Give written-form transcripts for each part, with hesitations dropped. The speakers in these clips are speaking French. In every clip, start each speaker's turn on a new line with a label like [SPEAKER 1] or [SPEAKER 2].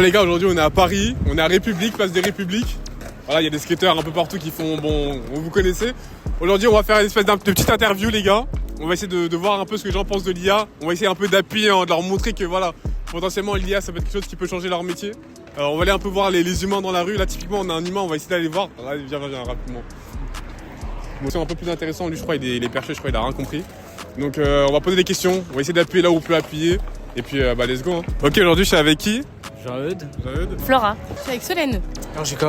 [SPEAKER 1] les gars, aujourd'hui on est à Paris, on est à République, place des Républiques. Voilà, il y a des skateurs un peu partout qui font, bon, vous connaissez. Aujourd'hui on va faire une espèce de petite interview les gars. On va essayer de voir un peu ce que les gens pensent de l'IA. On va essayer un peu d'appuyer, de leur montrer que voilà, potentiellement l'IA ça peut être quelque chose qui peut changer leur métier. On va aller un peu voir les humains dans la rue. Là typiquement on a un humain, on va essayer d'aller voir. Viens rapidement. Bon, c'est un peu plus intéressant, lui je crois il est perché, je crois il a rien compris. Donc on va poser des questions, on va essayer d'appuyer là où on peut appuyer. Et puis let's go. Ok, aujourd'hui je suis avec qui?
[SPEAKER 2] Jared.
[SPEAKER 3] Flora.
[SPEAKER 4] Je suis avec Solène.
[SPEAKER 5] RJK.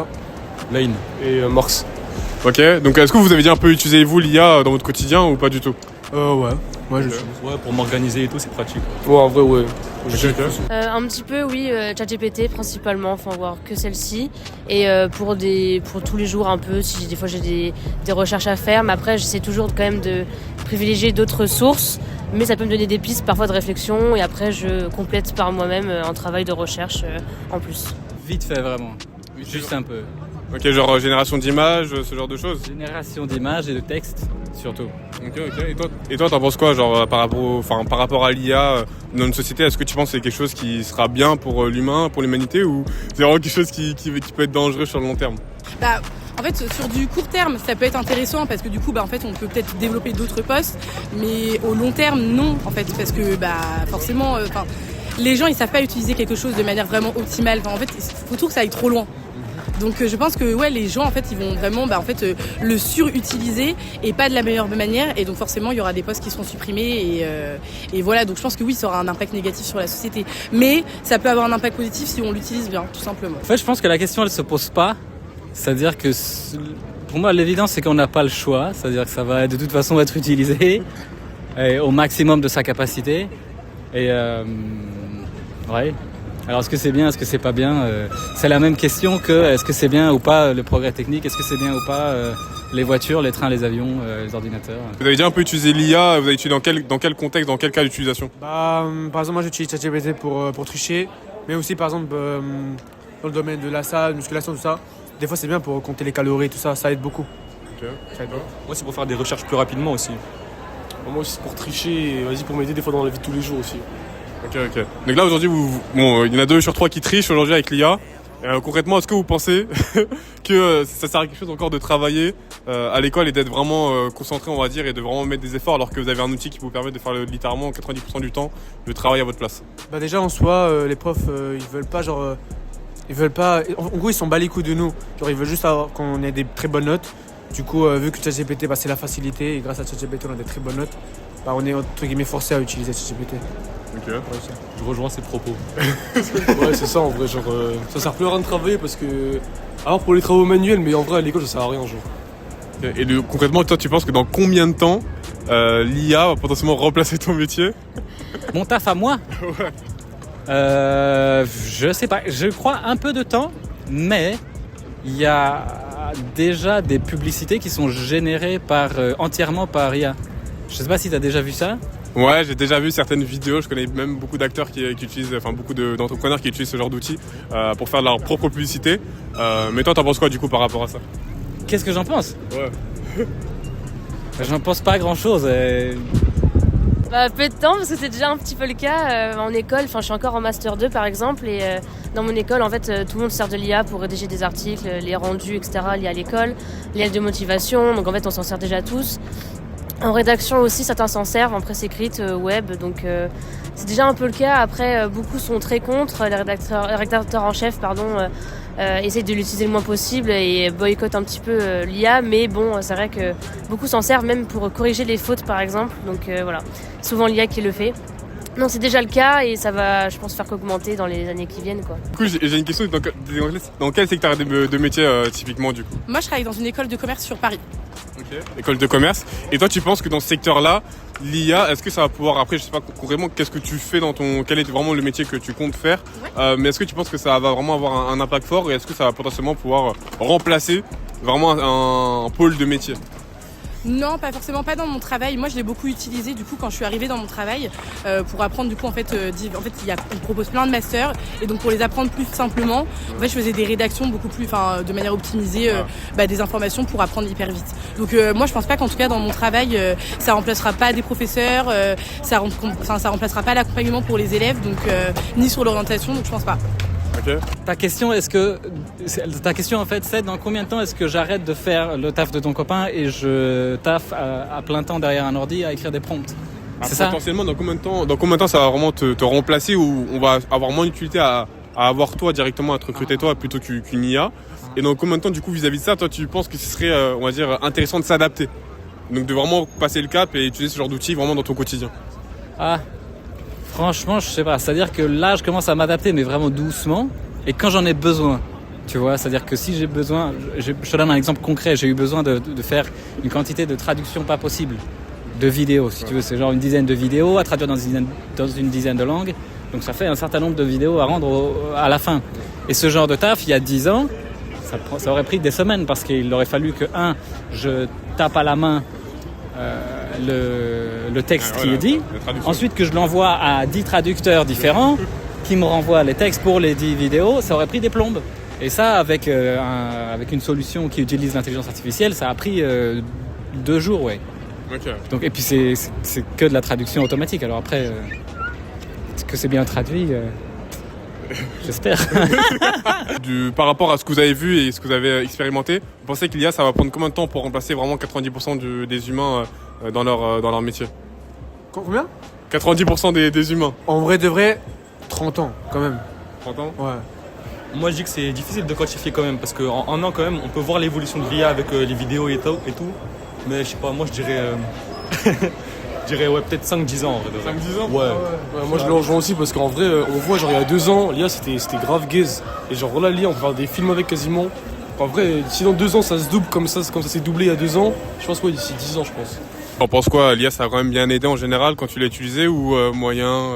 [SPEAKER 2] Lane.
[SPEAKER 5] Et Morse.
[SPEAKER 1] Ok, donc est-ce que vous avez déjà un peu utilisé vous l'IA dans votre quotidien ou pas du tout?
[SPEAKER 5] Ouais, je suis.
[SPEAKER 2] Ouais, pour m'organiser et tout, c'est pratique.
[SPEAKER 5] Ouais, en vrai, ouais.
[SPEAKER 3] Un petit peu, oui, ChatGPT principalement, enfin voir que celle-ci. Et pour tous les jours un peu, si des fois j'ai des recherches à faire. Mais après, j'essaie toujours quand même de privilégier d'autres sources. Mais ça peut me donner des pistes parfois de réflexion. Et après, je complète par moi-même un travail de recherche en plus.
[SPEAKER 2] Vite fait, vraiment. Juste un peu.
[SPEAKER 1] Ok, genre génération d'images, ce genre de choses.
[SPEAKER 2] Génération d'images et de textes, surtout.
[SPEAKER 1] Ok. Et toi, t'en penses quoi, genre par rapport à l'IA dans une société? Est-ce que tu penses que c'est quelque chose qui sera bien pour l'humain, pour l'humanité, ou c'est vraiment quelque chose qui peut être dangereux sur le long terme?
[SPEAKER 4] En fait, sur du court terme, ça peut être intéressant parce que du coup, en fait, on peut peut-être développer d'autres postes, mais au long terme, non, en fait, parce que forcément, les gens, ils savent pas utiliser quelque chose de manière vraiment optimale. En fait, il faut toujours que ça aille trop loin. Donc je pense que les gens en fait ils vont vraiment le surutiliser et pas de la meilleure manière, et donc forcément il y aura des postes qui seront supprimés et voilà, donc je pense que oui, ça aura un impact négatif sur la société, mais ça peut avoir un impact positif si on l'utilise bien, tout simplement.
[SPEAKER 2] En fait, je pense que la question elle se pose pas, c'est-à-dire que pour moi l'évidence c'est qu'on n'a pas le choix, c'est-à-dire que ça va de toute façon être utilisé au maximum de sa capacité et ouais. Alors est-ce que c'est bien, est-ce que c'est pas bien c'est la même question que est-ce que c'est bien ou pas le progrès technique, est-ce que c'est bien ou pas les voitures, les trains, les avions, les ordinateurs.
[SPEAKER 1] Vous avez déjà un peu utilisé l'IA, vous avez utilisé dans quel contexte, dans quel cas d'utilisation?
[SPEAKER 5] Par exemple, moi j'utilise ChatGPT pour tricher, mais aussi par exemple dans le domaine de la salle, musculation, tout ça. Des fois c'est bien pour compter les calories, tout ça, ça aide beaucoup.
[SPEAKER 1] Ok.
[SPEAKER 5] Ça aide beaucoup.
[SPEAKER 6] Moi c'est pour faire des recherches plus rapidement aussi.
[SPEAKER 7] Moi aussi c'est pour tricher, et pour m'aider des fois dans la vie de tous les jours aussi.
[SPEAKER 1] Ok. Donc là aujourd'hui, il y en a 2 sur 3 qui trichent aujourd'hui avec l'IA. Concrètement, est-ce que vous pensez que ça sert à quelque chose encore de travailler à l'école et d'être vraiment concentré, on va dire, et de vraiment mettre des efforts alors que vous avez un outil qui vous permet de faire littéralement 90% du temps le travail à votre place?
[SPEAKER 5] Déjà en soi, les profs ils veulent pas, en gros ils sont bas les couilles de nous, genre ils veulent juste qu'on ait des très bonnes notes. Du coup, vu que ChatGPT c'est la facilité et grâce à ChatGPT on a des très bonnes notes, on est entre guillemets forcé à utiliser ChatGPT.
[SPEAKER 1] Ok.
[SPEAKER 6] Je rejoins ses propos.
[SPEAKER 7] Ouais, c'est ça en vrai, genre ça sert plus à rien de travailler parce que. Alors pour les travaux manuels, mais en vrai à l'école ça sert à rien, genre.
[SPEAKER 1] Et concrètement, toi tu penses que dans combien de temps l'IA va potentiellement remplacer ton métier?
[SPEAKER 2] Mon taf à moi?
[SPEAKER 1] Ouais.
[SPEAKER 2] Je sais pas, je crois un peu de temps, mais il y a déjà des publicités qui sont générées entièrement par IA. Je sais pas si tu as déjà vu ça.
[SPEAKER 1] Ouais, j'ai déjà vu certaines vidéos, je connais même beaucoup d'acteurs qui utilisent, beaucoup d'entrepreneurs qui utilisent ce genre d'outils pour faire de leur propre publicité. Mais toi, t'en penses quoi du coup par rapport à ça?
[SPEAKER 2] Qu'est-ce que j'en pense?
[SPEAKER 1] Ouais.
[SPEAKER 2] J'en pense pas grand-chose.
[SPEAKER 3] Peu de temps, parce que c'est déjà un petit peu le cas en école. Enfin, je suis encore en Master 2 par exemple, et dans mon école, en fait, tout le monde sert de l'IA pour rédiger des articles, les rendus, etc. liés à l'école, les lettres de motivation. Donc en fait, on s'en sert déjà tous. En rédaction aussi, certains s'en servent, en presse écrite, web, donc c'est déjà un peu le cas. Après, beaucoup sont très contre, les rédacteurs en chef, essayent de l'utiliser le moins possible et boycottent un petit peu l'IA, mais bon, c'est vrai que beaucoup s'en servent même pour corriger les fautes par exemple, donc voilà, souvent l'IA qui le fait. Non, c'est déjà le cas et ça va, je pense, faire qu'augmenter dans les années qui viennent, quoi.
[SPEAKER 1] Du coup, j'ai une question, dans quel secteur de métier typiquement du coup?
[SPEAKER 4] Moi, je travaille dans une école de commerce sur Paris.
[SPEAKER 1] Ok. École de commerce. Et toi, tu penses que dans ce secteur-là, l'IA, est-ce que ça va pouvoir, après, je sais pas concrètement, qu'est-ce que tu fais quel est vraiment le métier que tu comptes faire, mais est-ce que tu penses que ça va vraiment avoir un impact fort et est-ce que ça va potentiellement pouvoir remplacer vraiment un pôle de métier?
[SPEAKER 4] Non, pas forcément, pas dans mon travail. Moi, je l'ai beaucoup utilisé du coup quand je suis arrivée dans mon travail pour apprendre du coup on propose plein de masters et donc pour les apprendre plus simplement, en fait, je faisais des rédactions beaucoup plus, de manière optimisée, des informations pour apprendre hyper vite. Donc moi, je pense pas qu'en tout cas dans mon travail, ça remplacera pas des professeurs, ça remplacera pas l'accompagnement pour les élèves, donc ni sur l'orientation, donc je pense pas.
[SPEAKER 1] Ok. Ok.
[SPEAKER 2] Ta question, en fait, c'est dans combien de temps est-ce que j'arrête de faire le taf de ton copain et je taffe à plein temps derrière un ordi à écrire des prompts? C'est ça?
[SPEAKER 1] Potentiellement, dans combien de temps ça va vraiment te remplacer ou on va avoir moins d'utilité à avoir toi directement, à te recruter toi plutôt qu'une IA? Et dans combien de temps, du coup, vis-à-vis de ça, toi, tu penses que ce serait, on va dire, intéressant de s'adapter? Donc de vraiment passer le cap et utiliser ce genre d'outils vraiment dans ton quotidien.
[SPEAKER 2] Ah, franchement, je sais pas. C'est-à-dire que là, je commence à m'adapter, mais vraiment doucement. Et quand j'en ai besoin, tu vois, c'est-à-dire que si j'ai besoin, je te donne un exemple concret, j'ai eu besoin de faire une quantité de traduction pas possible de vidéos, si tu veux. C'est genre une dizaine de vidéos à traduire dans une dizaine de langues. Donc ça fait un certain nombre de vidéos à rendre à la fin. Et ce genre de taf, il y a 10 ans, ça aurait pris des semaines parce qu'il aurait fallu que, je tape à la main le texte qui est dit, ensuite que je l'envoie à 10 traducteurs différents qui me renvoient les textes pour les 10 vidéos, ça aurait pris des plombes. Et ça, avec une solution qui utilise l'intelligence artificielle, ça a pris 2 jours, ouais.
[SPEAKER 1] Okay.
[SPEAKER 2] Donc, et puis c'est que de la traduction automatique, alors après, que c'est bien traduit, j'espère.
[SPEAKER 1] Par rapport à ce que vous avez vu et ce que vous avez expérimenté, vous pensez qu'il y a, ça va prendre combien de temps pour remplacer vraiment 90% des humains dans leur métier?
[SPEAKER 5] Combien?
[SPEAKER 1] 90% des humains.
[SPEAKER 5] En vrai de vrai, 30 ans quand même.
[SPEAKER 1] 30 ans?
[SPEAKER 5] Ouais.
[SPEAKER 6] Moi, je dis que c'est difficile de quantifier quand même, parce qu'en un an, quand même, on peut voir l'évolution de l'IA avec les vidéos et tout. Mais je sais pas, moi, je dirais... ouais, peut-être 5-10 ans en vrai.
[SPEAKER 1] 5-10 ans?
[SPEAKER 7] Ouais, moi je le rejoins aussi parce qu'en vrai, on voit, genre il y a 2 ans, l'IA c'était grave gaze. Et genre là, l'IA, on peut faire des films avec quasiment. En vrai, si dans 2 ans ça se double comme ça s'est doublé il y a 2 ans, je pense quoi, d'ici 10 ans, je pense.
[SPEAKER 1] On pense quoi? L'IA, ça a quand même bien aidé en général quand tu l'as utilisé ou moyen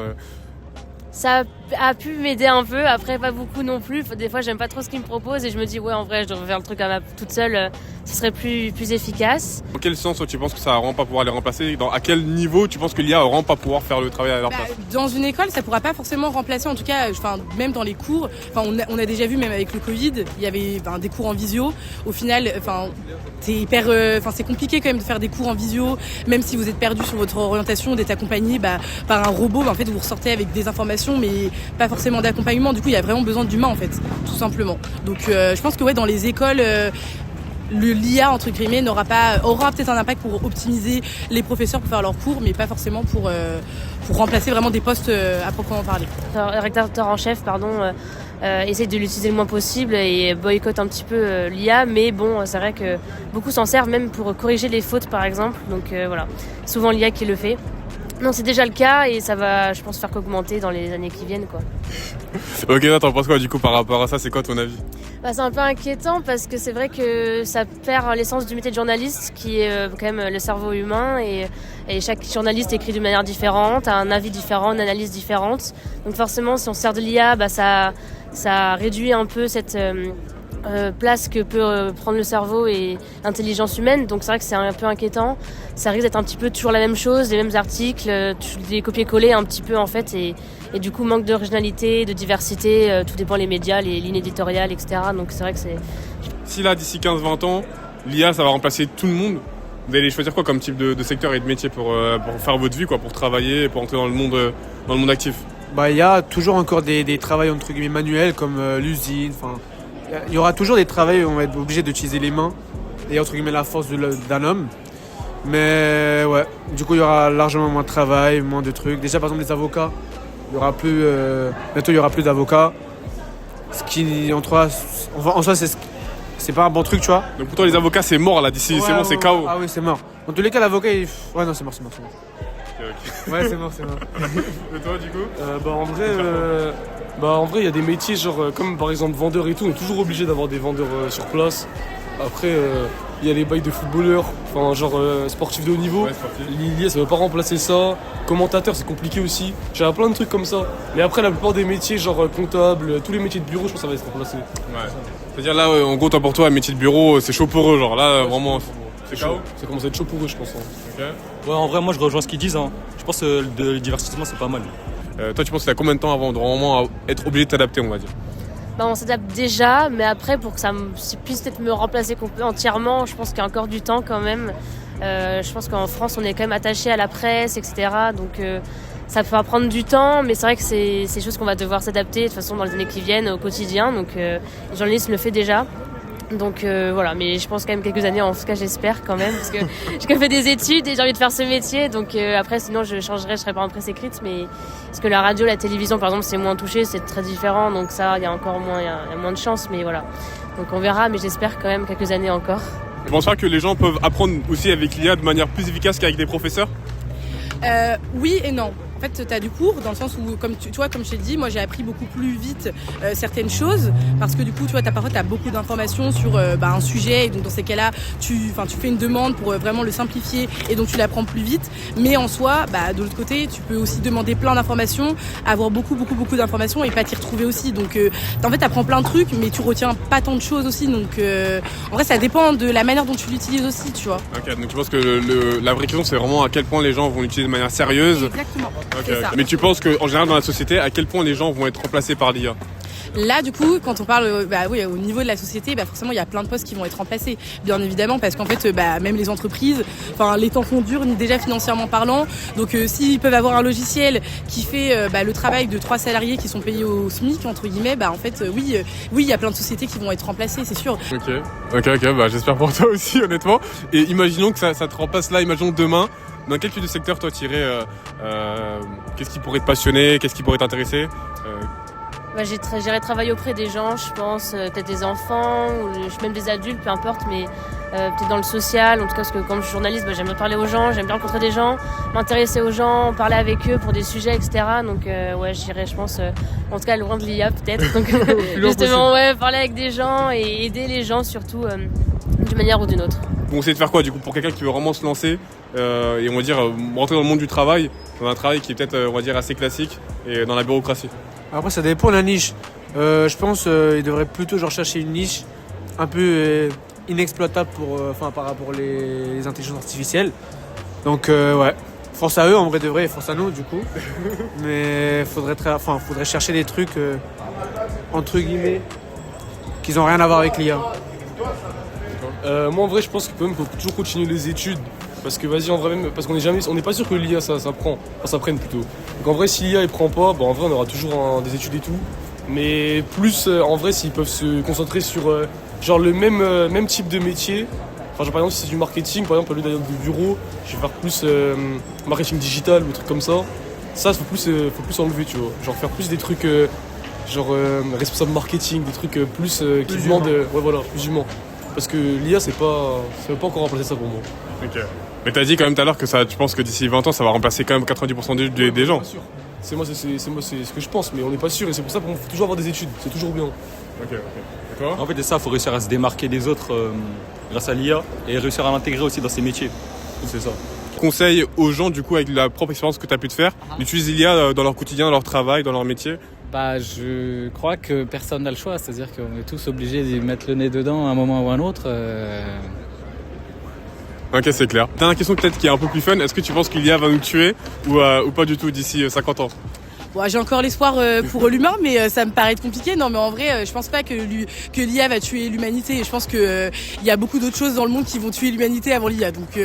[SPEAKER 3] Ça a pu m'aider un peu, après pas beaucoup non plus. Des fois j'aime pas trop ce qu'ils me proposent et je me dis ouais en vrai je devrais faire le truc toute seule, ce serait plus efficace.
[SPEAKER 1] Dans quel sens tu penses que ça va vraiment pas pouvoir les remplacer? À quel niveau tu penses que l'IA va vraiment pas pouvoir faire le travail à leur place?
[SPEAKER 4] Dans une école, ça pourra pas forcément remplacer, en tout cas, même dans les cours. On a déjà vu, même avec le Covid, il y avait des cours en visio. Au final, c'est compliqué quand même de faire des cours en visio, même si vous êtes perdu sur votre orientation, d'être accompagné par un robot. En fait, vous ressortez avec des informations, mais pas forcément d'accompagnement. Du coup, il y a vraiment besoin d'humain, en fait, tout simplement. Donc, je pense que ouais, dans les écoles. L'IA entre guillemets aura peut-être un impact pour optimiser les professeurs pour faire leurs cours, mais pas forcément pour remplacer vraiment des postes à proprement parler.
[SPEAKER 3] Le rédacteur en chef, essaye de l'utiliser le moins possible et boycotte un petit peu l'IA, mais bon, c'est vrai que beaucoup s'en servent même pour corriger les fautes par exemple, donc voilà, souvent l'IA qui le fait. Non, c'est déjà le cas et ça va, je pense, faire qu'augmenter dans les années qui viennent, quoi.
[SPEAKER 1] Ok, là, t'en penses quoi du coup par rapport à ça? C'est quoi ton avis?
[SPEAKER 3] C'est un peu inquiétant parce que c'est vrai que ça perd l'essence du métier de journaliste qui est quand même le cerveau humain et chaque journaliste écrit d'une manière différente, a un avis différent, une analyse différente. Donc forcément, si on se sert de l'IA, ça réduit un peu cette place que peut prendre le cerveau et l'intelligence humaine. Donc c'est vrai que c'est un peu inquiétant. Ça risque d'être un petit peu toujours la même chose, les mêmes articles, des copier-coller un petit peu en fait et du coup manque d'originalité, de diversité, tout dépend les médias, les lignes éditoriales, etc. Donc c'est vrai que c'est...
[SPEAKER 1] Si là, d'ici 15-20 ans, l'IA, ça va remplacer tout le monde, vous allez choisir quoi comme type de secteur et de métier pour faire votre vie, quoi, pour travailler, pour entrer dans le monde actif?
[SPEAKER 5] Il y a toujours encore des travails entre guillemets manuels comme l'usine. Il y aura toujours des travails où on va être obligé d'utiliser les mains et entre guillemets la force d'un homme. Mais ouais, du coup il y aura largement moins de travail, moins de trucs. Déjà par exemple les avocats, il y aura plus bientôt il y aura plus d'avocats. Ce qui en soi c'est pas un bon truc, tu vois.
[SPEAKER 1] Donc pour toi les avocats c'est mort là d'ici, c'est bon, c'est KO.
[SPEAKER 5] Ah oui, c'est mort. Dans tous les cas l'avocat ouais non, c'est mort.
[SPEAKER 1] Okay.
[SPEAKER 5] Ouais, c'est mort.
[SPEAKER 1] Et toi du coup?
[SPEAKER 7] En vrai, il y a des métiers comme par exemple vendeur et tout, on est toujours obligé d'avoir des vendeurs sur place. Après, il y a les bails de footballeurs, sportifs de haut niveau.
[SPEAKER 1] Ouais, sportif.
[SPEAKER 7] L'IA, ça ne va pas remplacer ça. Commentateur, c'est compliqué aussi. J'ai plein de trucs comme ça. Mais après, la plupart des métiers, comptable, tous les métiers de bureau, je pense que ça va être remplacé.
[SPEAKER 1] Ouais. C'est-à-dire là, en gros, pour toi, un métier de bureau, c'est chaud pour eux, genre là, vraiment.
[SPEAKER 7] C'est chaud. Ça commence à être chaud pour eux, je pense.
[SPEAKER 1] Okay.
[SPEAKER 6] Ouais, en vrai, moi je rejoins ce qu'ils disent. Je pense que le divertissement c'est pas mal.
[SPEAKER 1] Toi, tu penses que ça a combien de temps avant de vraiment être obligé de t'adapter, on va dire?
[SPEAKER 3] On s'adapte déjà, mais après pour que ça puisse peut-être me remplacer entièrement, je pense qu'il y a encore du temps quand même. Je pense qu'en France, on est quand même attaché à la presse, etc. Donc ça va prendre du temps, mais c'est vrai que c'est des choses qu'on va devoir s'adapter de toute façon dans les années qui viennent au quotidien. Donc le journalisme le fait déjà. Donc voilà, mais je pense quand même quelques années, en tout cas j'espère quand même, parce que j'ai quand même fait des études et j'ai envie de faire ce métier. Donc après sinon je changerais, je serais pas en presse écrite, mais parce que la radio, la télévision par exemple c'est moins touché, c'est très différent, donc ça il y a encore moins, il y a moins de chance, mais voilà. Donc on verra, mais j'espère quand même quelques années encore.
[SPEAKER 1] Tu penses pas que les gens peuvent apprendre aussi avec l'IA de manière plus efficace qu'avec des professeurs?
[SPEAKER 4] Oui et non. En fait, tu as du cours dans le sens où, comme tu vois, comme je t'ai dit, moi j'ai appris beaucoup plus vite certaines choses parce que du coup, tu vois, parfois tu as beaucoup d'informations sur un sujet et donc dans ces cas-là, tu fais une demande pour vraiment le simplifier et donc tu l'apprends plus vite. Mais en soi, de l'autre côté, tu peux aussi demander plein d'informations, avoir beaucoup d'informations et pas t'y retrouver aussi. Donc en fait, tu apprends plein de trucs, mais tu retiens pas tant de choses aussi. Donc en vrai, ça dépend de la manière dont tu l'utilises aussi, tu vois.
[SPEAKER 1] Ok, donc tu penses que la vraie question, c'est vraiment à quel point les gens vont l'utiliser de manière sérieuse.
[SPEAKER 4] Exactement.
[SPEAKER 1] Okay. Mais tu penses qu'en général dans la société, à quel point les gens vont être remplacés par l'IA?
[SPEAKER 4] Là, du coup, quand on parle au niveau de la société, forcément, il y a plein de postes qui vont être remplacés, bien évidemment, parce qu'en fait, même les entreprises, les temps sont durs, déjà financièrement parlant. Donc, s'ils peuvent avoir un logiciel qui fait le travail de 3 salariés qui sont payés au SMIC, entre guillemets, en fait, oui, il y a plein de sociétés qui vont être remplacées, c'est sûr.
[SPEAKER 1] Ok, j'espère pour toi aussi, honnêtement. Et imaginons que ça te remplace là, imaginons demain. Dans quel type de secteur toi tu irais qu'est-ce qui pourrait te passionner, qu'est-ce qui pourrait t'intéresser?
[SPEAKER 3] J'irais travailler auprès des gens, je pense, peut-être des enfants, ou même des adultes, peu importe, mais peut-être dans le social, en tout cas parce que comme je suis journaliste, j'aime bien parler aux gens, j'aime bien rencontrer des gens, m'intéresser aux gens, parler avec eux pour des sujets, etc. Donc j'irais, je pense, en tout cas loin de l'IA peut-être, donc justement parler avec des gens et aider les gens surtout d'une manière ou d'une autre.
[SPEAKER 1] Vous conseillez de faire quoi du coup pour quelqu'un qui veut vraiment se lancer et on va dire rentrer dans le monde du travail, dans un travail qui est peut-être on va dire assez classique et dans la bureaucratie?
[SPEAKER 5] Après, ça dépend de la niche. Je pense qu'il devrait plutôt chercher une niche un peu inexploitable par rapport aux intelligences artificielles. Donc force à eux en vrai de vrai et force à nous du coup. Mais faudrait chercher des trucs entre guillemets qui n'ont rien à voir avec l'IA.
[SPEAKER 7] Moi en vrai je pense qu'il faut toujours continuer les études. Parce que vas-y en vrai même, parce qu'on n'est pas sûr que l'IA ça prenne plutôt. Donc en vrai si l'IA il prend pas, en vrai on aura toujours des études et tout. Mais plus en vrai s'ils peuvent se concentrer sur le même type de métier. Enfin genre, par exemple si c'est du marketing, par exemple au lieu d'aller du bureau, je vais faire plus marketing digital ou des trucs comme ça. Ça faut plus enlever tu vois. Genre faire plus des trucs responsable marketing, des trucs plus qui demandent plus humain. Parce que l'IA ça va pas encore remplacer ça pour moi.
[SPEAKER 1] Ok. Mais t'as dit quand même tout à l'heure que tu penses que d'ici 20 ans ça va remplacer quand même 90% des gens.
[SPEAKER 7] C'est ce que je pense, mais on n'est pas sûr et c'est pour ça qu'il faut toujours avoir des études, c'est toujours bien.
[SPEAKER 1] Ok. Et toi?
[SPEAKER 6] En fait, c'est ça, il faut réussir à se démarquer des autres grâce à l'IA et réussir à l'intégrer aussi dans ses métiers. C'est ça.
[SPEAKER 1] Conseil aux gens du coup avec la propre expérience que tu as pu te faire, d'utiliser l'IA dans leur quotidien, dans leur travail, dans leur métier?
[SPEAKER 2] Je crois que personne n'a le choix, c'est-à-dire qu'on est tous obligés d'y mettre le nez dedans à un moment ou à un autre.
[SPEAKER 1] Ok, c'est clair. Dernière question peut-être qui est un peu plus fun, est-ce que tu penses que l'IA va nous tuer ou pas du tout d'ici 50 ans?
[SPEAKER 4] J'ai encore l'espoir pour l'humain, mais ça me paraît compliqué. Non, mais en vrai, je pense pas que l'IA va tuer l'humanité. Je pense que il y a beaucoup d'autres choses dans le monde qui vont tuer l'humanité avant l'IA. Donc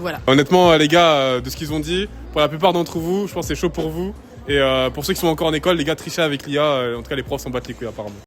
[SPEAKER 4] voilà.
[SPEAKER 1] Honnêtement, les gars, de ce qu'ils ont dit, pour la plupart d'entre vous, je pense que c'est chaud pour vous. Et pour ceux qui sont encore en école, les gars, trichez avec l'IA. En tout cas, les profs s'en battent les couilles apparemment.